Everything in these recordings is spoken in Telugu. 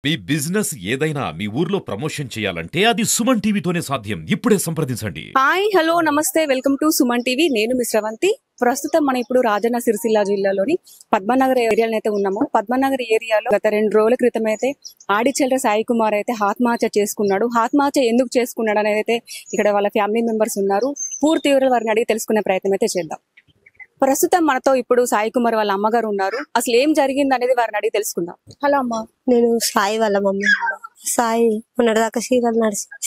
మీ బిజినెస్ ఏదైనా మీ ఊర్లో ప్రమోషన్ చేయాలంటే అది సుమన్ టీవీతోనే సాధ్యం. ఇప్పుడే సంప్రదించండి. హాయ్ హలో నమస్తే వెల్కమ్ టు సుమన్ టీవీ. నేను మిస్ శ్రవంతి. ప్రస్తుతం మనం ఇప్పుడు రాజన్న సిరిసిల్ల జిల్లాలోని పద్మనగర్ ఏరియాలో అయితే ఉన్నాము. పద్మనగర్ ఏరియాలో గత 2 రోజుల క్రితం అయితే ఆడిచెల్ర సాయి కుమార్ అయితే ఆత్మహత్య చేసుకున్నాడు. ఆత్మహత్య ఎందుకు చేసుకున్నాడు అనేది అయితే ఇక్కడ వాళ్ళ ఫ్యామిలీ మెంబర్స్ ఉన్నారు. పూర్తి వివరాలు వారిని అడిగి తెలుసుకునే ప్రయత్నం అయితే చేద్దాం. ప్రస్తుతం మనతో ఇప్పుడు సాయి కుమార్ వాళ్ళ అమ్మగారు ఉన్నారు. అసలు ఏం జరిగింది అనేది వారిని అడిగి తెలుసుకుందాం. హలో అమ్మా. నేను సాయి వాళ్ళ మమ్మీ. సాయి మొన్నటిదాకా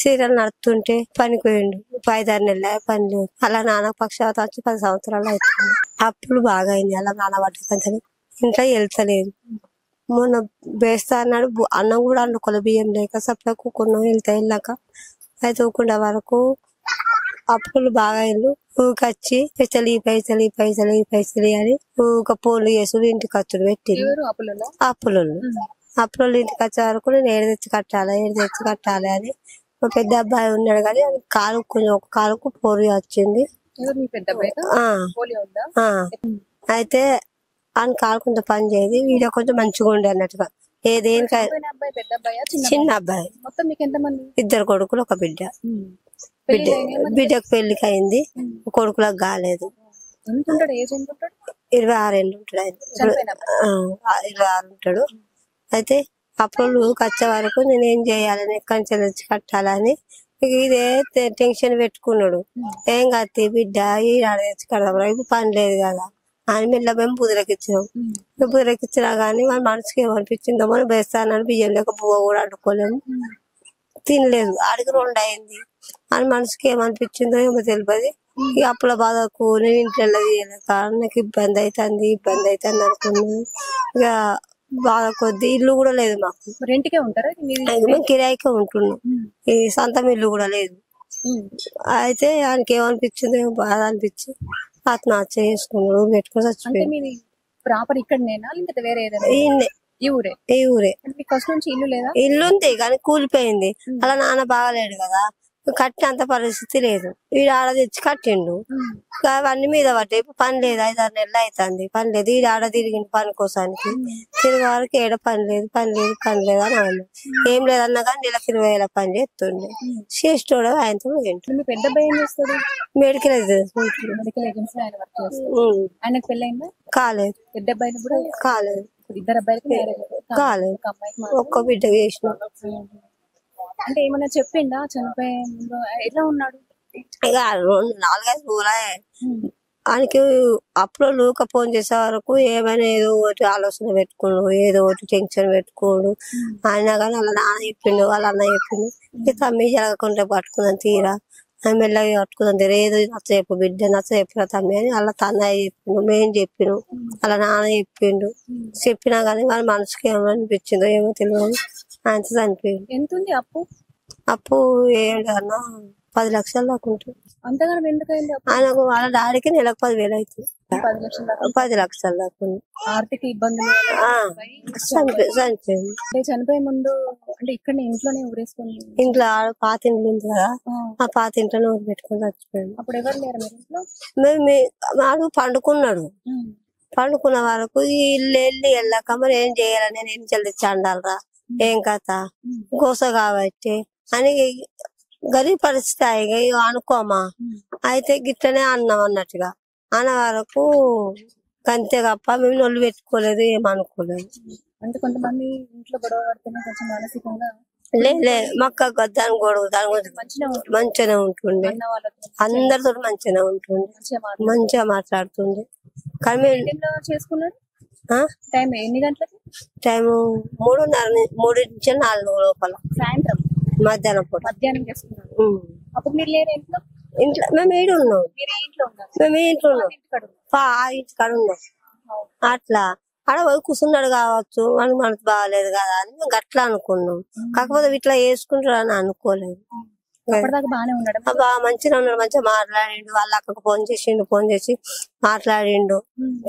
సీరియల్ నడుతుంటే పనికి పోయిండు. 5-6 నెలల పని లేదు. అలా నాన్న పక్షవాత వచ్చి 10 సంవత్సరాలు అవుతుంది. అప్పులు బాగా అయింది. అలా నాన్న పట్టుకుంటాను. ఇంట్లో వెళ్తలేదు. మొన్న వేస్తా అన్నాడు. అన్నం కూడా వండుకోలే, బియ్యం లేక సప్లకు కొన్నాం. వెళ్ళాక అయితే ఊకుండా వరకు అప్పులు బాగా ఇల్లు ఊకొచ్చి పైసలు అని ఊక పోలు చేసుడు ఇంటికి ఖర్చులు పెట్టింది. అప్పులు ఇంటికి వచ్చే వరకు నేను ఏడు తెచ్చి కట్టాలి అని మా పెద్ద అబ్బాయి ఉన్నాడు. కానీ కాలు కొంచెం ఒక కాలుకు పోలియో వచ్చింది. అయితే ఆయన కాలు కొంచెం పని చేయదు. వీడియో కొంచెం మంచిగా ఉండే అన్నట్టుగా. ఏదేనికైనా చిన్న అబ్బాయి. 2 కొడుకులు 1 బిడ్డ. బిడ్డకు పెళ్లికి అయింది. కొడుకులకు కాలేదు. 26 ఏళ్ళు ఉంటాడు ఆయన. 26 ఉంటాడు. అయితే అప్పుడు వచ్చే వరకు నేనేం చేయాలని ఎక్కడి నుంచి తెచ్చి కట్టాలని ఇదే టెన్షన్ పెట్టుకున్నాడు. ఏం కత్తి బిడ్డ ఈ తెచ్చి కడదాం, ఇప్పుడు పని లేదు కదా అని మెల్ల మేము బుదిరకిచ్చినాం. బుదిరకిచ్చినా గానీ మన మనసుకి ఏమనిపించిందో మనం వేస్తానని బియ్యం లేక పువ్వు కూడా అడ్డుకోలేము, తినలేదు. అడిగి 2 అయింది అని మనసుకి ఏమనిపించిందో ఏమో తెలియదు. ఈ అప్పుల బాధకు నేను ఇంట్లో తీయలేక నాకు ఇబ్బంది అవుతుంది అనుకున్నాను. ఇక బాధ కొద్ది ఇల్లు కూడా లేదు మాకు. రెంట్కే ఉంటారా? మేము కిరాయికే ఉంటున్నాం. ఈ సొంతం ఇల్లు కూడా లేదు. అయితే ఆయనకి ఏమనిపించిందో ఏమో బాధ అనిపించి ఆత్మహత్య చేసుకున్నాడు. పెట్టుకుని చచ్చిపోయింది. ఈ ఊరే. ఇల్లు ఉంది కానీ కూలిపోయింది. అలా నాన్న బాగాలేడు కదా, కట్టి అంత పరిస్థితి లేదు. వీడు ఆడ తెచ్చి కట్టిండు. అవన్నీ మీద పట్టే పని లేదు. 5-6 నెలలు అవుతుంది పని లేదు. వీడు ఆడ తిరిగిండు పని కోసానికి. తిరిగే వరకు ఏడ పని లేదు అని అన్నాడు. ఏం లేదన్నా కానీ నెలకు 20,000 పని చేస్తుండే. చేసేటోడు ఆయనతో ఏంటో. పెద్ద భయం చేస్తాడు. మెడికల్ కాలేదు. పెద్ద అబ్బాయిని కూడా కాలేదు. 2 అబ్బాయిలకి కాలేదు. ఒక్క బిడ్డ చేసిన. అంటే ఏమన్నా చెప్పిండా చనిపోయే ముందు? ఎట్లా ఉన్నాడు? ఇక 4-5 రోజులే ఆయనకి. అప్పుడు ఫోన్ చేసే వరకు ఏమైనా ఏదో ఒకటి ఆలోచన పెట్టుకోడు, ఏదో ఒకటి టెన్షన్ పెట్టుకోడు. ఆయన కానీ వాళ్ళ నాన్న చెప్పిండు, వాళ్ళ అన్న చెప్పిండు. తమ్మి జరగకుండా పట్టుకుందాం తీరా మెల్లగా పట్టుకుందాం తీరా, ఏదో నచ్చ బిడ్డ నచ్చ తమ్మి అని వాళ్ళ తన్నయ్య చెప్పిండు, మేము చెప్పిను, వాళ్ళ నాన్న చెప్పిండు. చెప్పినా కానీ వాళ్ళ మనసుకి ఏమనిపించిందో ఏమో తెలియదు. ఆయన చనిపోయింది. ఎంత ఉంది అప్పు? ఏడన్నా 10 లక్షలు దాకా ఉంటుంది. అంతగానం ఎందుకైంది? ఆయనకు వాళ్ళ డాడీకి నెలకు 10,000 అవుతుంది. 10 లక్షల దాకా ఉంది. ఆర్థిక ఇబ్బందులు చనిపోయింది. చనిపోయే ముందు అంటే ఇక్కడ ఇంట్లోనే ఊరేసుకొని, ఇంట్లో పాత ఇంట్లో ఉంది కదా, ఆ పాత ఇంట్లోనే ఊరు పెట్టుకుని చచ్చిపోయింది. అప్పుడు ఎవరు లేరు ఇంట్లో? వాడు పండుకున్నాడు. పండుకున్న వరకు ఇల్లు వెళ్ళాక మరి ఏం చేయాలని నేను ఏం చెల్లించి అండాలరా, ఏం కథ గోస కాబట్టి అని గరీబ్ పరిస్థితి అనుకోమా. అయితే గిట్లనే అన్నాం అన్నట్టుగా అన్న వరకు అంతే తప్ప మేము నొల్లు పెట్టుకోలేదు, ఏమనుకోలేదు. అంటే కొంతమంది ఇంట్లో గొడవ పడుతున్నా కొంచెం మానసికంగా లే మక్క దాని గొడవ దాని గురించి మంచిగానే ఉంటుండే. అందరితో మంచిగానే ఉంటుండే, మంచిగా మాట్లాడుతుండే. కానీ చేసుకున్నాడు. టైం ఎన్ని గంటలకి? టైం 3 నుంచి 4 లోపల. సాయంత్రం మధ్యాహ్నం చేసుకున్నాడు. అప్పుడు మీరు లేరు ఇంట్లో? ఇంట్లో మేము ఈడు ఉన్నాం. మేము ఇంట్లో ఉన్నాం, ఇంటికాడ ఉన్నాం. అట్లా ఆడ పోయి కూర్చున్నాడు కావచ్చు, మనకు బాగాలేదు కదా అని మేము గట్లా అనుకున్నాం. కాకపోతే ఇట్లా వేసుకుంటాడు అని అనుకోలేదు. బాగా మంచిగా ఉన్నాడు, మంచిగా మాట్లాడిండు. వాళ్ళ అక్కకు ఫోన్ చేసి మాట్లాడిండు.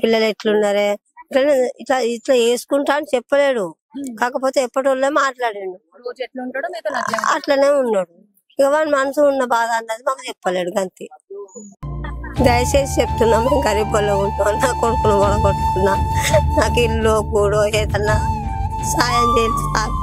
పిల్లలు ఎట్లున్నారే ఇట్లా ఇట్లా వేసుకుంటా అని చెప్పలేడు. కాకపోతే ఎప్పటివల్లే మాట్లాడిండు. అట్లనే ఉన్నాడు. ఇక వాడి మనసు ఉన్న బాధ అన్నది మాకు చెప్పలేడు. గంతే. దయచేసి చెప్తున్నా, మేము గరీబ్ వల్ల ఉంటున్నాం. నా కొడుకును కూడా కొట్టుకున్నా, నాకు ఇల్లు కూడో ఏదన్నా సాయం చేయాలి సార్.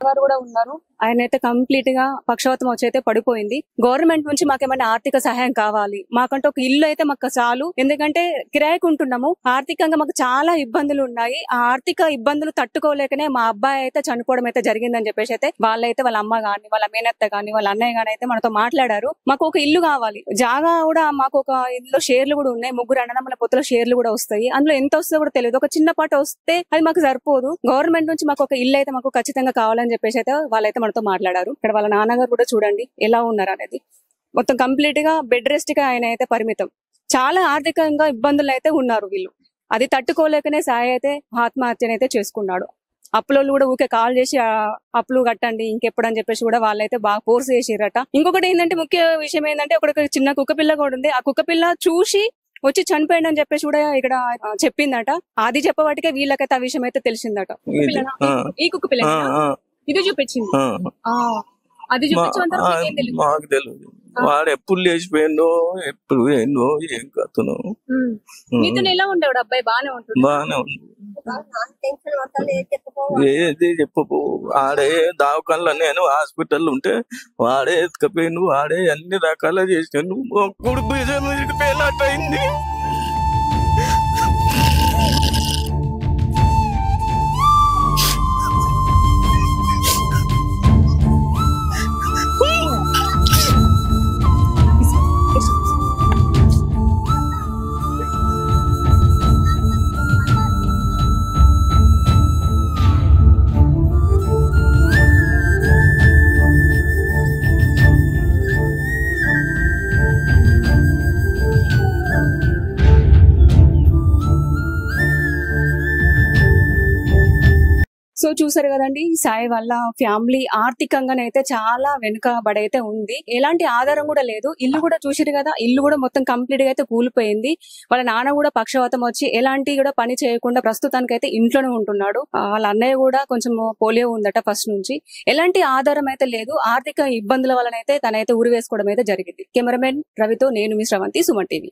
నాన్నగారు కూడా ఉన్నారు. ఆయన అయితే కంప్లీట్ గా పక్షవాతం వచ్చి అయితే పడిపోయింది. గవర్నమెంట్ నుంచి మాకేమైనా ఆర్థిక సహాయం కావాలి, మాకంటే ఒక ఇల్లు అయితే మాకు చాలు. ఎందుకంటే కిరాయికి ఉంటున్నాము, ఆర్థికంగా మాకు చాలా ఇబ్బందులు ఉన్నాయి. ఆ ఆర్థిక ఇబ్బందులు తట్టుకోలేకనే మా అబ్బాయి అయితే చనిపోవడం అయితే జరిగిందని చెప్పేసి అయితే వాళ్ళైతే వాళ్ళ అమ్మ గాని, వాళ్ళ మేనత్త గాని, వాళ్ళ అన్నయ్య గాని అయితే మనతో మాట్లాడారు. మాకు ఒక ఇల్లు కావాలి, జాగా కూడా మాకు ఒక ఇందులో షేర్లు కూడా ఉన్నాయి, 3 అన్నదమ్ముల పొత్తుల షేర్లు కూడా వస్తాయి. అందులో ఎంత వస్తుందో కూడా తెలియదు, ఒక చిన్న పాట వస్తే అది మాకు సరిపోదు. గవర్నమెంట్ నుంచి మాకు ఒక ఇల్లు అయితే మాకు ఖచ్చితంగా కావాలని చెప్పేసి అయితే వాళ్ళైతే మనతో మాట్లాడారు. ఇక్కడ వాళ్ళ నాన్నగారు కూడా చూడండి ఎలా ఉన్నారు అనేది. మొత్తం కంప్లీట్ గా బెడ్ రెస్ట్ గా ఆయన అయితే పరిమితం. చాలా ఆర్థికంగా ఇబ్బందులు అయితే ఉన్నారు వీళ్ళు. అది తట్టుకోలేకనే సాయి అయితే ఆత్మహత్యనైతే చేసుకున్నాడు. అప్పులోళ్ళు కూడా ఊకే కాల్ చేసి అప్పులు కట్టండి ఇంకెప్పుడు అని చెప్పేసి కూడా వాళ్ళైతే బాగా ఫోర్స్ చేసిరట. ఇంకొకటి ఏంటంటే ముఖ్య విషయం ఏంటంటే ఒక చిన్న కుక్క పిల్ల కూడా ఉంది. ఆ కుక్క పిల్ల చూసి వచ్చి చనిపోయింది అని చెప్పేసి కూడా ఇక్కడ చెప్పిందట. అది చెప్పబట్టికే వీళ్ళకైతే ఆ విషయం అయితే తెలిసిందట. ఈ కుక్క పిల్ల ఇది చూపించింది. అది చూపించే మాకు తెలియదు, వాడు ఎప్పుడు లేచిపోయిందో ఎప్పుడు ఏందో ఏం కథను. మీతో ఎలా ఉండేవాడు అబ్బాయి? బానే ఉంటుంది, బానే ఉంది. ఏది చెప్పు, ఆడే దావకాన్లో నేను హాస్పిటల్ ఉంటే వాడే ఎత్తుకపోయిండు, వాడే అన్ని రకాల చేసాను. కొడుకు పేలాటైంది. సో చూసారు కదండి, సాయి వాళ్ళ ఫ్యామిలీ ఆర్థికంగానైతే చాలా వెనుకబడైతే ఉంది. ఎలాంటి ఆధారం కూడా లేదు. ఇల్లు కూడా చూసారు కదా, ఇల్లు కూడా మొత్తం కంప్లీట్ గా అయితే కూలిపోయింది. వాళ్ళ నాన్న కూడా పక్షవాతం వచ్చి ఎలాంటి కూడా పని చేయకుండా ప్రస్తుతానికి అయితే ఇంట్లోనే ఉంటున్నాడు. వాళ్ళ అన్నయ్య కూడా కొంచెం పోలియో ఉందట ఫస్ట్ నుంచి. ఎలాంటి ఆధారం అయితే లేదు. ఆర్థిక ఇబ్బందుల వలనైతే తనైతే ఊరి వేసుకోవడం అయితే జరిగింది. కెమెరామెన్ రవితో నేను మీ శ్రవంతి, సుమన్ టీవీ.